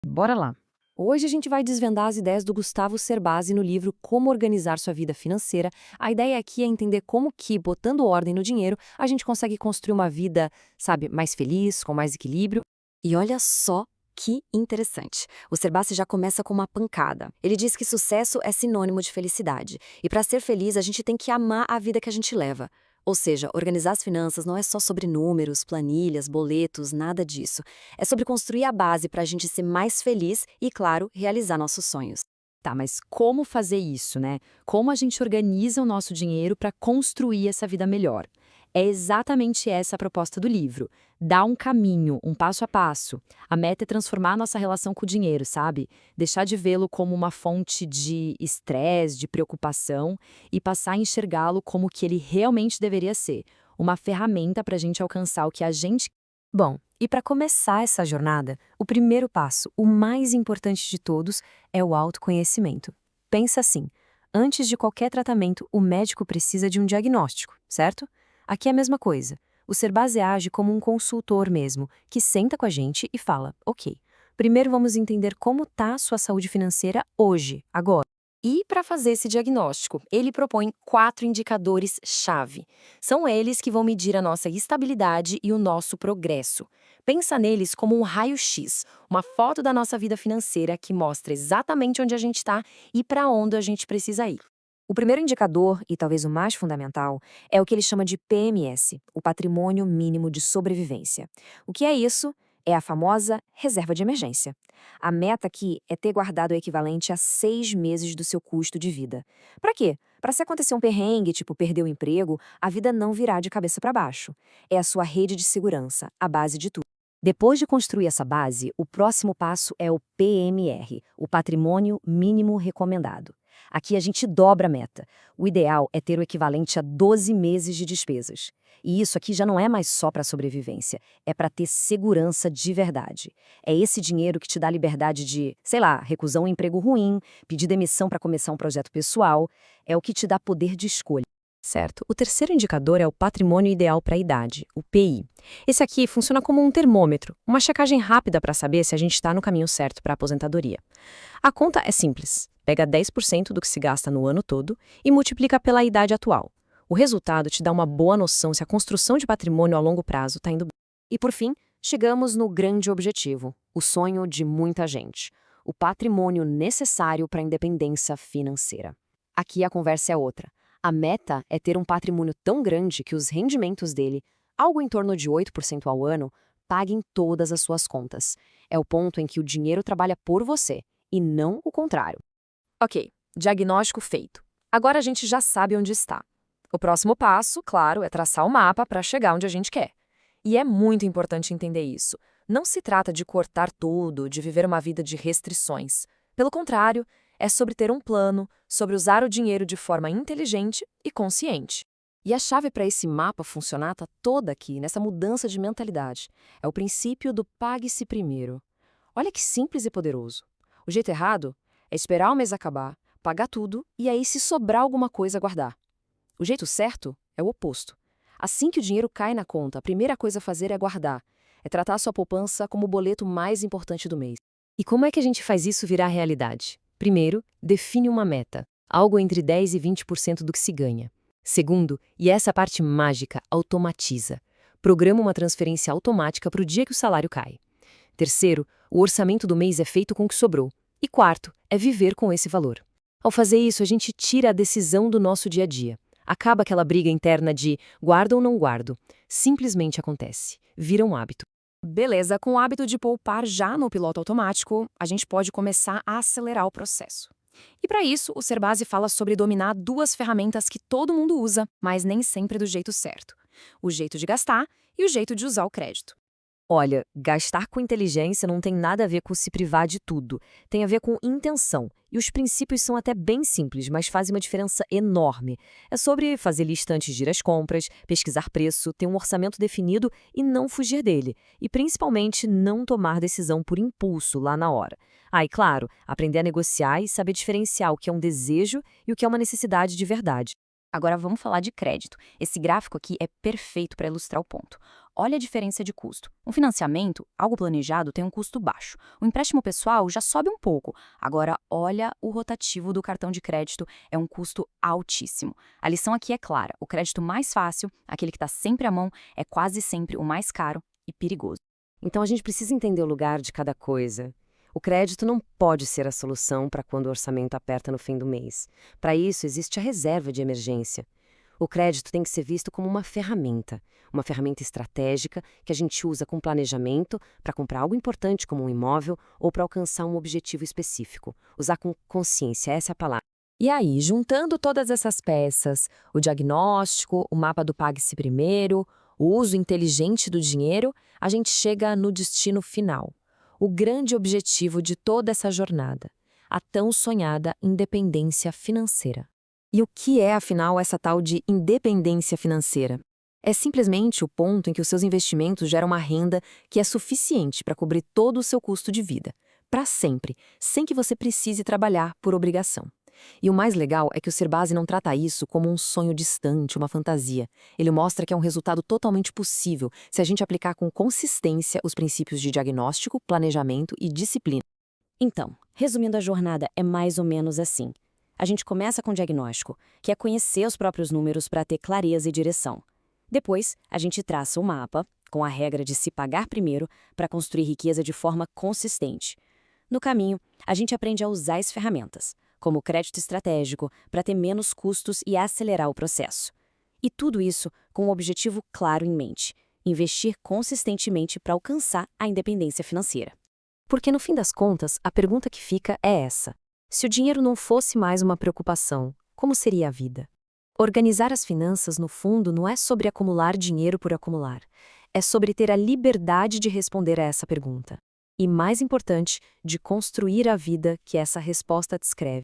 Bora lá. Hoje a gente vai desvendar as ideias do Gustavo Cerbasi no livro Como Organizar Sua Vida Financeira. A ideia aqui é entender como que, botando ordem no dinheiro, a gente consegue construir uma vida, sabe, mais feliz, com mais equilíbrio. E olha só que interessante. O Cerbasi já começa com uma pancada. Ele diz que sucesso é sinônimo de felicidade. E para ser feliz, a gente tem que amar a vida que a gente leva. Ou seja, organizar as finanças não é só sobre números, planilhas, boletos, nada disso. É sobre construir a base para a gente ser mais feliz e, claro, realizar nossos sonhos. Tá, mas como fazer isso, né? Como a gente organiza o nosso dinheiro para construir essa vida melhor? É exatamente essa a proposta do livro. Dar um caminho, um passo a passo. A meta é transformar a nossa relação com o dinheiro, sabe? Deixar de vê-lo como uma fonte de estresse, de preocupação e passar a enxergá-lo como o que ele realmente deveria ser. Uma ferramenta para a gente alcançar o que a gente. Bom, e para começar essa jornada, o primeiro passo, o mais importante de todos, é o autoconhecimento. Pensa assim: antes de qualquer tratamento, o médico precisa de um diagnóstico, certo? Aqui é a mesma coisa. O Cerbasi age como um consultor mesmo, que senta com a gente e fala: ok, primeiro vamos entender como está a sua saúde financeira hoje, agora. E para fazer esse diagnóstico, ele propõe 4 indicadores-chave. São eles que vão medir a nossa estabilidade e o nosso progresso. Pensa neles como um raio-x, uma foto da nossa vida financeira que mostra exatamente onde a gente está e para onde a gente precisa ir. O primeiro indicador, e talvez o mais fundamental, é o que ele chama de PMS, o Patrimônio Mínimo de Sobrevivência. O que é isso? É a famosa reserva de emergência. A meta aqui é ter guardado o equivalente a 6 meses do seu custo de vida. Para quê? Para se acontecer um perrengue, tipo perder o emprego, a vida não virar de cabeça para baixo. É a sua rede de segurança, a base de tudo. Depois de construir essa base, o próximo passo é o PMR, o Patrimônio Mínimo Recomendado. Aqui a gente dobra a meta. O ideal é ter o equivalente a 12 meses de despesas. E isso aqui já não é mais só para sobrevivência, é para ter segurança de verdade. É esse dinheiro que te dá liberdade de, sei lá, recusar um emprego ruim, pedir demissão para começar um projeto pessoal, é o que te dá poder de escolha. Certo. O terceiro indicador é o patrimônio ideal para a idade, o PI. Esse aqui funciona como um termômetro, uma checagem rápida para saber se a gente está no caminho certo para a aposentadoria. A conta é simples. Pega 10% do que se gasta no ano todo e multiplica pela idade atual. O resultado te dá uma boa noção se a construção de patrimônio a longo prazo está indo bem. E por fim, chegamos no grande objetivo, o sonho de muita gente, o patrimônio necessário para a independência financeira. Aqui a conversa é outra. A meta é ter um patrimônio tão grande que os rendimentos dele, algo em torno de 8% ao ano, paguem todas as suas contas. É o ponto em que o dinheiro trabalha por você, e não o contrário. Ok, diagnóstico feito. Agora a gente já sabe onde está. O próximo passo, claro, é traçar o mapa para chegar onde a gente quer. E é muito importante entender isso. Não se trata de cortar tudo, de viver uma vida de restrições. Pelo contrário, é sobre ter um plano, sobre usar o dinheiro de forma inteligente e consciente. E a chave para esse mapa funcionar está toda aqui, nessa mudança de mentalidade. É o princípio do pague-se primeiro. Olha que simples e poderoso. O jeito errado é esperar o mês acabar, pagar tudo e aí, se sobrar alguma coisa, guardar. O jeito certo é o oposto. Assim que o dinheiro cai na conta, a primeira coisa a fazer é guardar. É tratar a sua poupança como o boleto mais importante do mês. E como é que a gente faz isso virar realidade? Primeiro, define uma meta, algo entre 10% e 20% do que se ganha. Segundo, e essa parte mágica, automatiza. Programa uma transferência automática para o dia que o salário cai. Terceiro, o orçamento do mês é feito com o que sobrou. E quarto, é viver com esse valor. Ao fazer isso, a gente tira a decisão do nosso dia a dia. Acaba aquela briga interna de guardo ou não guardo. Simplesmente acontece. Vira um hábito. Beleza, com o hábito de poupar já no piloto automático, a gente pode começar a acelerar o processo. E para isso, o Cerbasi fala sobre dominar 2 ferramentas que todo mundo usa, mas nem sempre do jeito certo. O jeito de gastar e o jeito de usar o crédito. Olha, gastar com inteligência não tem nada a ver com se privar de tudo. Tem a ver com intenção. E os princípios são até bem simples, mas fazem uma diferença enorme. É sobre fazer lista antes de ir às compras, pesquisar preço, ter um orçamento definido e não fugir dele. E principalmente não tomar decisão por impulso lá na hora. Ah, e claro, aprender a negociar e saber diferenciar o que é um desejo e o que é uma necessidade de verdade. Agora vamos falar de crédito. Esse gráfico aqui é perfeito para ilustrar o ponto. Olha a diferença de custo. Um financiamento, algo planejado, tem um custo baixo. O empréstimo pessoal já sobe um pouco. Agora, olha o rotativo do cartão de crédito, é um custo altíssimo. A lição aqui é clara: o crédito mais fácil, aquele que está sempre à mão, é quase sempre o mais caro e perigoso. Então a gente precisa entender o lugar de cada coisa. O crédito não pode ser a solução para quando o orçamento aperta no fim do mês. Para isso, existe a reserva de emergência. O crédito tem que ser visto como uma ferramenta estratégica que a gente usa com planejamento para comprar algo importante como um imóvel ou para alcançar um objetivo específico. Usar com consciência, essa é a palavra. E aí, juntando todas essas peças, o diagnóstico, o mapa do Pague-se Primeiro, o uso inteligente do dinheiro, a gente chega no destino final. O grande objetivo de toda essa jornada, a tão sonhada independência financeira. E o que é, afinal, essa tal de independência financeira? É simplesmente o ponto em que os seus investimentos geram uma renda que é suficiente para cobrir todo o seu custo de vida, para sempre, sem que você precise trabalhar por obrigação. E o mais legal é que o Serbase não trata isso como um sonho distante, uma fantasia. Ele mostra que é um resultado totalmente possível se a gente aplicar com consistência os princípios de diagnóstico, planejamento e disciplina. Então, resumindo a jornada, é mais ou menos assim. A gente começa com o diagnóstico, que é conhecer os próprios números para ter clareza e direção. Depois, a gente traça o mapa, com a regra de se pagar primeiro, para construir riqueza de forma consistente. No caminho, a gente aprende a usar as ferramentas, como o crédito estratégico, para ter menos custos e acelerar o processo. E tudo isso com um objetivo claro em mente: investir consistentemente para alcançar a independência financeira. Porque, no fim das contas, a pergunta que fica é essa: se o dinheiro não fosse mais uma preocupação, como seria a vida? Organizar as finanças, no fundo, não é sobre acumular dinheiro por acumular. É sobre ter a liberdade de responder a essa pergunta. E, mais importante, de construir a vida que essa resposta descreve.